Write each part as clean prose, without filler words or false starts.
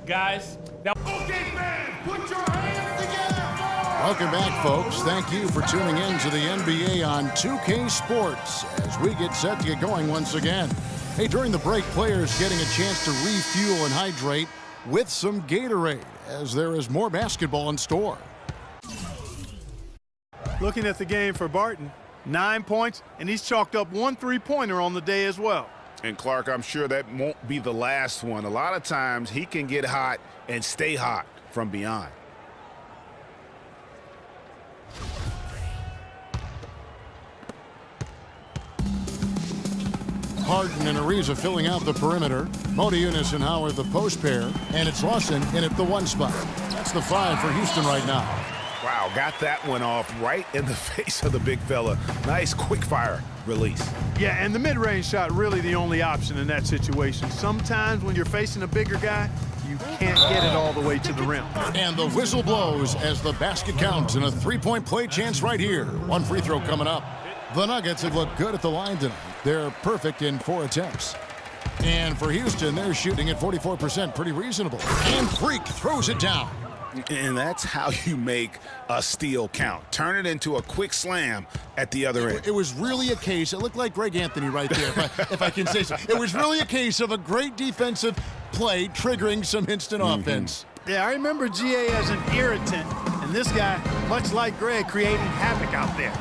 Guys, now. Okay, fans, put your hands together for... Welcome back, folks. Thank you for tuning in to the NBA on 2K Sports as we get set to get going once again. Hey, during the break, players getting a chance to refuel and hydrate with some Gatorade as there is more basketball in store. Looking at the game for Barton, 9 points, and he's chalked up 1 3-pointer on the day as well. And Clark, I'm sure that won't be the last one. A lot of times he can get hot and stay hot from beyond. Harden and Ariza filling out the perimeter. Modiunas and Howard the post pair. And it's Lawson in at the 1 spot. That's the 5 for Houston right now. Wow, got that one off right in the face of the big fella. Nice quick fire release. Yeah, and the mid-range shot really the only option in that situation. Sometimes when you're facing a bigger guy, you can't get it all the way to the rim. And the whistle blows as the basket counts and a 3-point play chance right here. 1 free throw coming up. The Nuggets have looked good at the line tonight. They're perfect in 4 attempts. And for Houston, they're shooting at 44%, pretty reasonable. And Freak throws it down. And that's how you make a steal count. Turn it into a quick slam at the other end. It was really a case, it looked like Greg Anthony right there, if I can say so. It was really a case of a great defensive play triggering some instant offense. Yeah, I remember GA as an irritant, and this guy, much like Greg, creating havoc out there.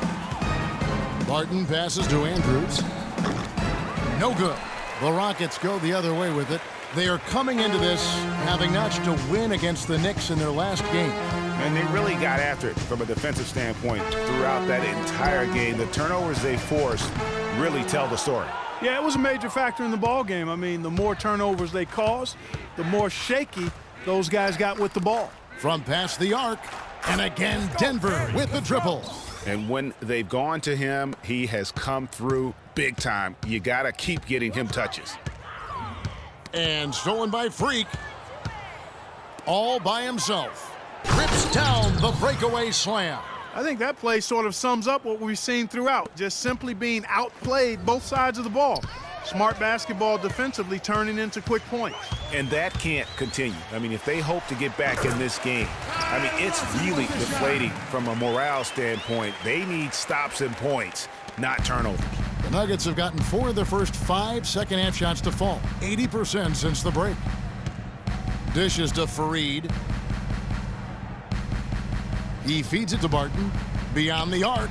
Barton passes to Andrews. No good. The Rockets go the other way with it. They are coming into this having notched a win against the Knicks in their last game. And they really got after it from a defensive standpoint throughout that entire game. The turnovers they forced really tell the story. Yeah, it was a major factor in the ball game. I mean, the more turnovers they caused, the more shaky those guys got with the ball. From past the arc, and again Denver with the triple. And when they've gone to him, he has come through big time. You got to keep getting him touches. And stolen by Freak. All by himself. Rips down the breakaway slam. I think that play sort of sums up what we've seen throughout. Just simply being outplayed both sides of the ball. Smart basketball defensively turning into quick points. And that can't continue. I mean, if they hope to get back in this game, I mean, it's really deflating from a morale standpoint. They need stops and points, not turnovers. The Nuggets have gotten 4 of their first 5 second-half shots to fall. 80% since the break. Dishes to Fareed. He feeds it to Barton. Beyond the arc.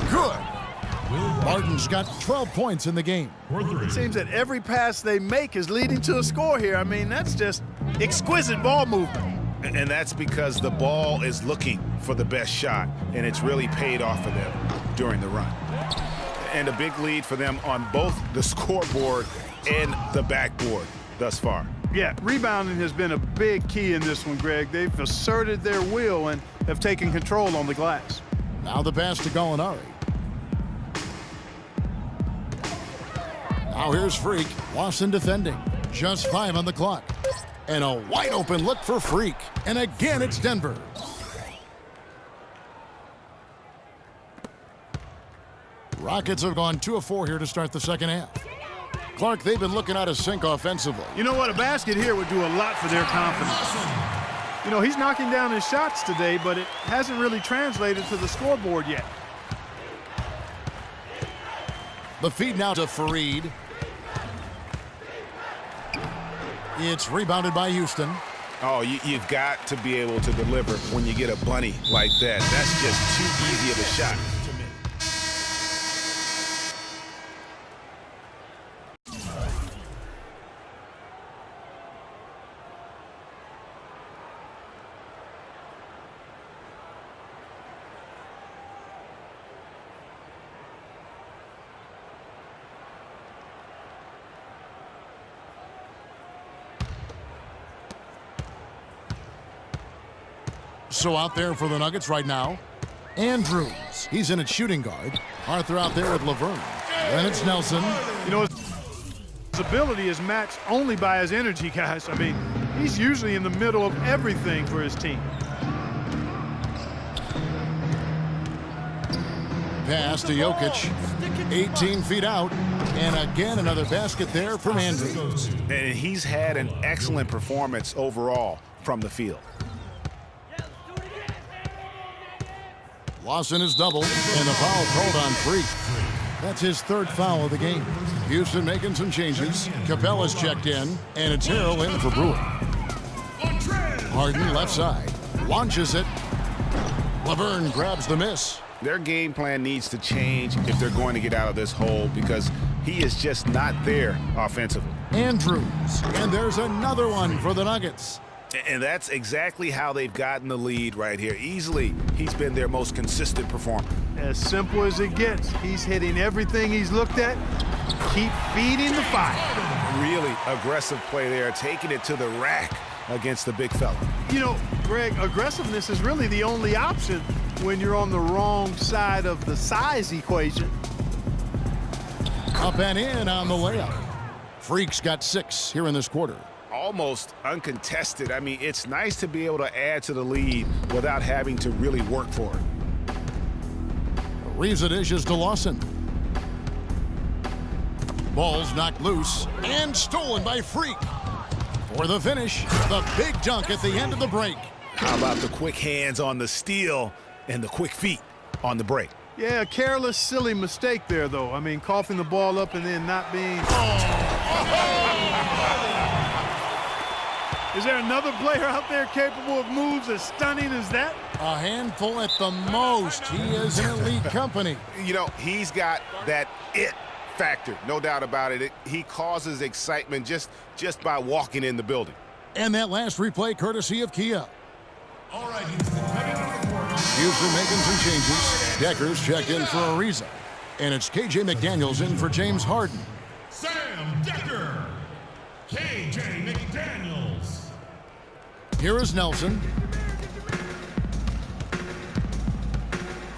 Good. Barton's got 12 points in the game. It seems that every pass they make is leading to a score here. I mean, that's just exquisite ball movement. And that's because the ball is looking for the best shot, and it's really paid off for them during the run. And a big lead for them on both the scoreboard and the backboard thus far. Yeah, rebounding has been a big key in this one, Greg. They've asserted their will and have taken control on the glass. Now the pass to Gallinari. Now here's Freak. Lawson defending. Just 5 on the clock. And a wide open look for Freak. And again, it's Denver. Rockets have gone 2 of 4 here to start the second half. Clark, they've been looking out of sync offensively. You know what? A basket here would do a lot for their confidence. You know, he's knocking down his shots today, but it hasn't really translated to the scoreboard yet. The feed now to Fareed. It's rebounded by Houston. Oh, you've got to be able to deliver when you get a bunny like that. That's just too easy of a shot to me. So out there for the Nuggets right now, Andrews. He's in at shooting guard. Arthur out there with Laverne. Then it's Nelson. You know, his ability is matched only by his energy, guys. I mean, he's usually in the middle of everything for his team. Pass to Jokic. 18 feet out. And again, another basket there from Andrews. And he's had an excellent performance overall from the field. Lawson is doubled, and the foul called on Freak. That's his third foul of the game. Houston making some changes. Capella's checked in, and it's Harrell in for Brewer. Harden left side, launches it. Laverne grabs the miss. Their game plan needs to change if they're going to get out of this hole because he is just not there offensively. Andrews, and there's another one for the Nuggets. And that's exactly how they've gotten the lead right here. Easily, he's been their most consistent performer. As simple as it gets. He's hitting everything he's looked at. Keep feeding the fire. Really aggressive play there, taking it to the rack against the big fella. You know, Greg, aggressiveness is really the only option when you're on the wrong side of the size equation. Up and in on the layup. Freak's got 6 here in this quarter. Almost uncontested. I mean, it's nice to be able to add to the lead without having to really work for it. Reeves it dishes to Lawson. Ball's knocked loose and stolen by Freak. For the finish, the big dunk at the end of the break. How about the quick hands on the steal and the quick feet on the break? Yeah, a careless, silly mistake there, though. I mean, coughing the ball up and then not being... Is there another player out there capable of moves as stunning as that? A handful at the most. He is in elite company. You know, he's got that it factor, no doubt about it. He causes excitement just by walking in the building. And that last replay courtesy of Kia. All right, Houston making some changes. Decker's checked in for Ariza. And it's KJ McDaniels in for James Harden. Sam Decker, KJ McDaniels. Here is Nelson.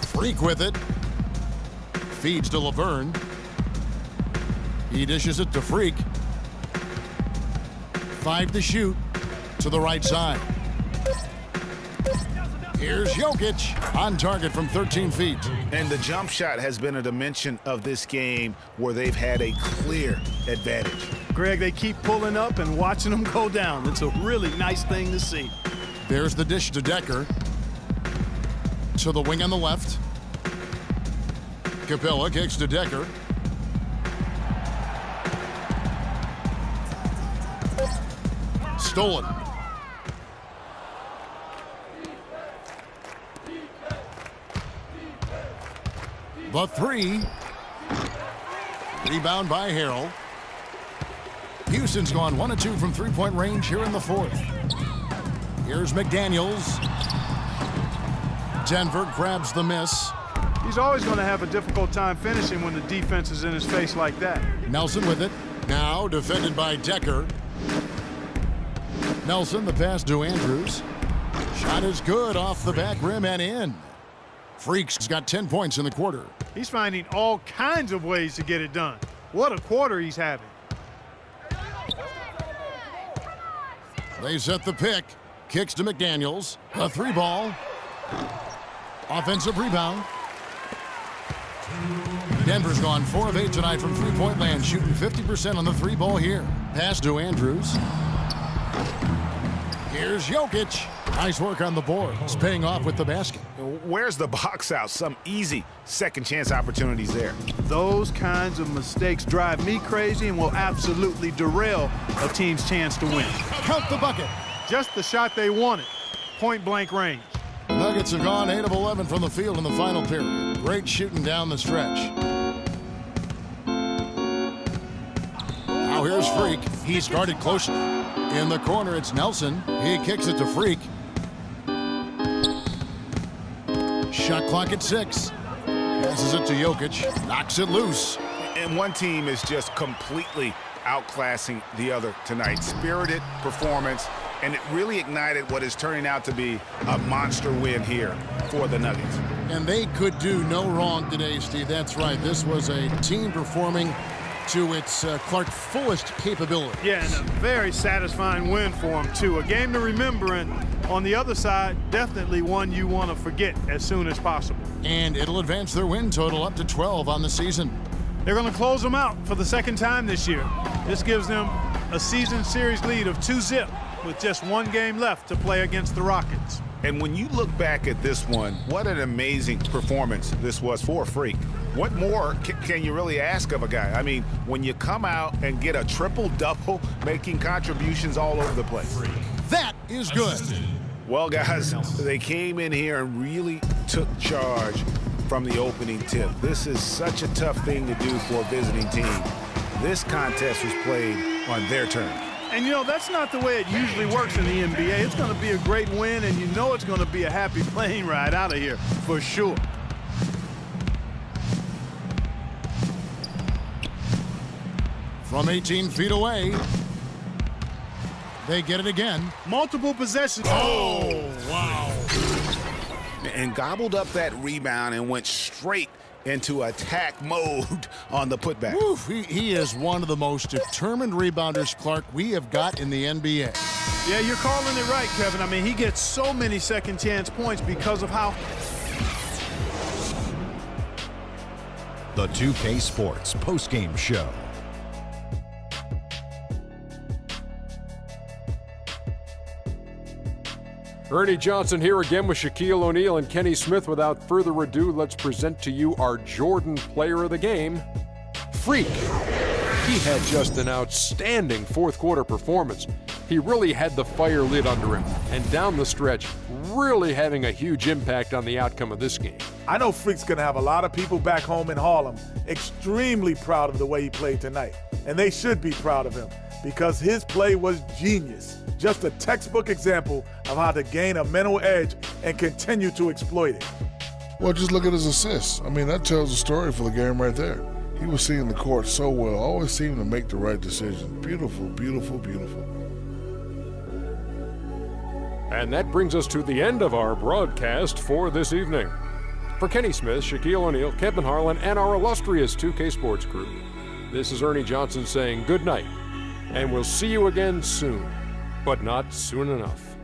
Freak with it. Feeds to Laverne. He dishes it to Freak. 5 to shoot to the right side. Here's Jokic on target from 13 feet. And the jump shot has been a dimension of this game where they've had a clear advantage. Greg, they keep pulling up and watching them go down. It's a really nice thing to see. There's the dish to Decker. To the wing on the left. Capella kicks to Decker. Stolen. The 3. Rebound by Harrell. Houston's gone 1 of 2 from three-point range here in the 4th. Here's McDaniels. Denver grabs the miss. He's always going to have a difficult time finishing when the defense is in his face like that. Nelson with it. Now defended by Decker. Nelson, the pass to Andrews. Shot is good off the back rim and in. Freak's got 10 points in the quarter. He's finding all kinds of ways to get it done. What a quarter he's having. They set the pick. Kicks to McDaniels. A 3-ball. Offensive rebound. Denver's gone 4 of 8 tonight from three-point land, shooting 50% on the 3-ball here. Pass to Andrews. Here's Jokic. Nice work on the boards, paying off with the basket. Where's the box out? Some easy second chance opportunities there. Those kinds of mistakes drive me crazy and will absolutely derail a team's chance to win. Count the bucket. Just the shot they wanted. Point blank range. Nuggets have gone 8 of 11 from the field in the final period. Great shooting down the stretch. Now here's Freak. He's guarded closely. In the corner, it's Nelson. He kicks it to Freak. Shot clock at 6. Passes it to Jokic. Knocks it loose. And one team is just completely outclassing the other tonight. Spirited performance, and it really ignited what is turning out to be a monster win here for the Nuggets. And they could do no wrong today, Steve. That's right. This was a team performing to its Clark fullest capability. Yeah, and a very satisfying win for them, too. A game to remember, and on the other side, definitely one you want to forget as soon as possible. And it'll advance their win total up to 12 on the season. They're going to close them out for the second time this year. This gives them a season series lead of 2-0 with just one game left to play against the Rockets. And when you look back at this one, what an amazing performance this was for a Freak. What more can you really ask of a guy? I mean, when you come out and get a triple-double, making contributions all over the place. That is good. Well, guys, they came in here and really took charge from the opening tip. This is such a tough thing to do for a visiting team. This contest was played on their terms. And, you know, that's not the way it usually works in the NBA. It's going to be a great win, and you know it's going to be a happy plane ride out of here for sure. From 18 feet away, they get it again. Multiple possessions. Oh, wow. And gobbled up that rebound and went straight into attack mode on the putback. Oof, he is one of the most determined rebounders, Clark, we have got in the NBA. Yeah, you're calling it right, Kevin. I mean, he gets so many second chance points because of how... The 2K Sports postgame show. Ernie Johnson here again with Shaquille O'Neal and Kenny Smith. Without further ado, let's present to you our Jordan Player of the Game, Freak. He had just an outstanding fourth quarter performance. He really had the fire lit under him, and down the stretch, really having a huge impact on the outcome of this game. I know Freak's going to have a lot of people back home in Harlem extremely proud of the way he played tonight. And they should be proud of him because his play was genius. Just a textbook example of how to gain a mental edge and continue to exploit it. Well, just look at his assists. I mean, that tells a story for the game right there. He was seeing the court so well, always seemed to make the right decision. Beautiful, beautiful, beautiful. And that brings us to the end of our broadcast for this evening. For Kenny Smith, Shaquille O'Neal, Kevin Harlan, and our illustrious 2K Sports crew, this is Ernie Johnson saying good night, and we'll see you again soon, but not soon enough.